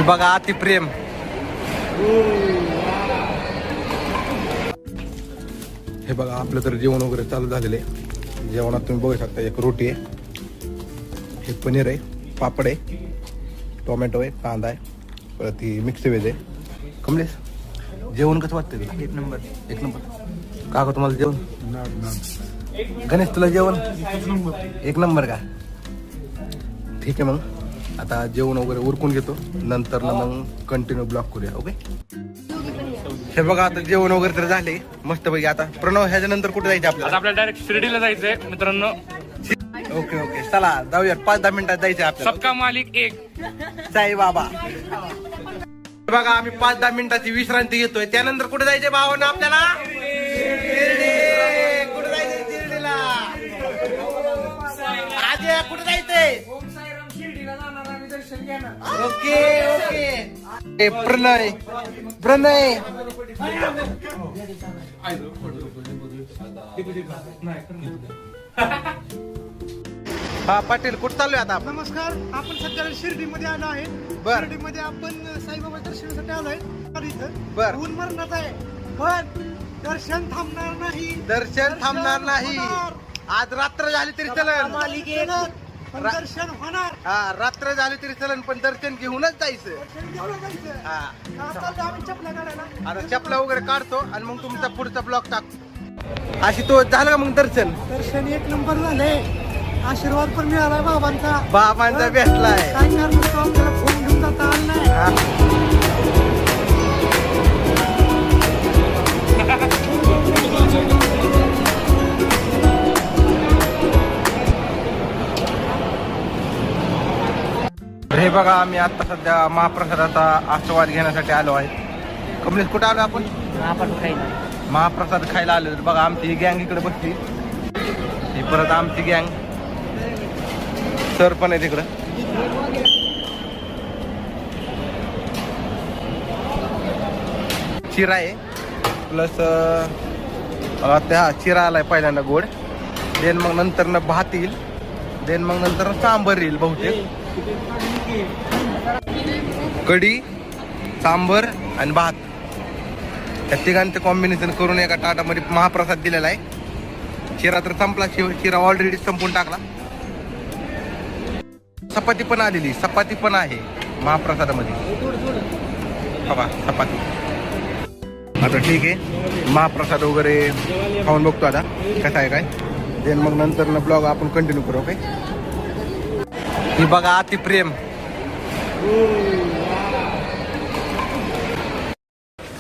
ही बघा अति प्रेम. हे बघा आपलं तर जेवण वगैरे चालू झालेलं आहे. जेवणात तुम्ही बघू शकता एक रोटी आहे, हे पनीर आहे, पापड आहे, टोमॅटो आहे, कांदा आहे, परत ही मिक्स व्हेज आहे. कमलेश जेवण कसं वाटतं तुला? एक नंबर. एक नंबर. काका तुम्हाला जेवण? गणेश तुला जेवण? एक नंबर का? ठीक आहे मग आता जेवण वगैरे उरकून घेतो, नंतर ना मग कंटिन्यू ब्लॉग करूया. ओके. हे बघा आता जेवण वगैरे तर झाले मस्त पैकी. आता प्रणव ह्याच्या नंतर कुठे जायचं आपल्याला? आपल्याला डायरेक्ट शिर्डीला जायचंय मित्रांनो. ओके ओके चला जाऊया. 5-10 मिनिटात जायचं आपल्याला. सबका मालिक एक साई बाबा. बघा आम्ही 5-10 मिनिटाची विश्रांती घेतोय. त्यानंतर कुठे जायचंय भावांना आपल्याला? शिर्डी. कुठे जायचंय? शिर्डीला. आज कुठे जायचंय? Okay okay. प्रणय प्रणय हा पाटील कुठं चाललोय आता आपण? नमस्कार. आपण सध्या शिर्डीमध्ये आलो आहे. बर. शिर्डीमध्ये आपण साईबाबा दर्शनासाठी आलोय. इथं बर. ऊन मरणात आहे पण दर्शन थांबणार नाही. दर्शन थांबणार नाही. आज रात्र झाली तरी चलन. पण दर्शन होणार. हा रात्र झाली तरी चलन पण दर्शन घेऊनच जायचं. दर्शन घेऊन जायचं. हा आता चाललो आम्ही चपला काढायला. आता चपला वगैरे काढतो आणि मग तुमचा पुढचा ब्लॉग टाकतो. अशी तो झालं का मग दर्शन? दर्शन एक नंबर झाले. आशीर्वाद पण मिळालाय बाबांचा. बाबांचा भेटलाय. काय करणार तो आपल्याला फोन घेऊन जाता आला नाही. हा. हे बघा आम्ही आता सध्या महाप्रसादाचा आस्वाद घेण्यासाठी आलो आहे. कमलेश कुठे आलो आपण? महाप्रसाद खायला आलो. बघा आमची ही गँग इकडे बसली. ही परत आमची गँग. सर पण आहे तिकडं. चिरा आहे प्लस त्या चिरा आलाय पहिल्यांदा गोड. देन मग नंतर न भात येईल. देन मग नंतर सांबर येईल बहुतेक. कढी, सांबर आणि भात या तिघांचं कॉम्बिनेशन करून एका ताटामध्ये महाप्रसाद दिलेला आहे. शिरा तर संपला. शिरा ऑलरेडी संपून टाकला. चपाती पण आलेली. चपाती पण आहे महाप्रसादामध्ये. बघा चपाती. आता ठीक आहे महाप्रसाद वगैरे खाऊन बघतो आता कसं आहे काय. देन मग नंतर न ब्लॉग आपण कंटिन्यू करू. ओके. ही बघा अति प्रेम.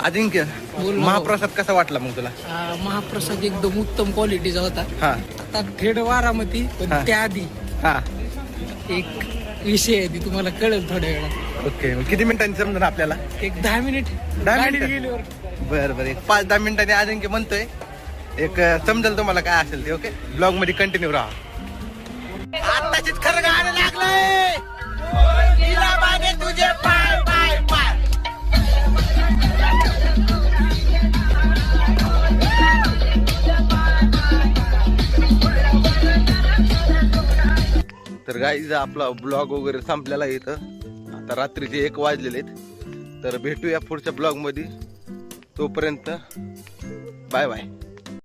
अजिंक्य महाप्रसाद कसा वाटला मग तुला? महाप्रसाद एकदम उत्तम क्वालिटीचा होता. हा आता थेट बारामती पण हा. त्याआधी हा एक विषय आहे ती तुम्हाला कळेल थोड्या वेळात. ओके. मग किती मिनिटांनी समजा आपल्याला? एक 10 मिनिट 10 गाडीत मिनिटं? गेल्यावर. बरं बरं. एक 5-10 मिनिटांनी अजिंक्य म्हणतोय. एक समजेल तुम्हाला काय असेल ते. ओके. ब्लॉग मध्ये कंटिन्यू राहा. आताच खरं गाणं लागलंय. तिला मागे तुझे पाय पाय पाय. तर गाईज आपला ब्लॉग वगैरे संपलेला आहे इथं. आता रात्रीचे 1 वाजलेले आहेत. तर भेटूया पुढच्या ब्लॉग मध्ये. तोपर्यंत बाय बाय.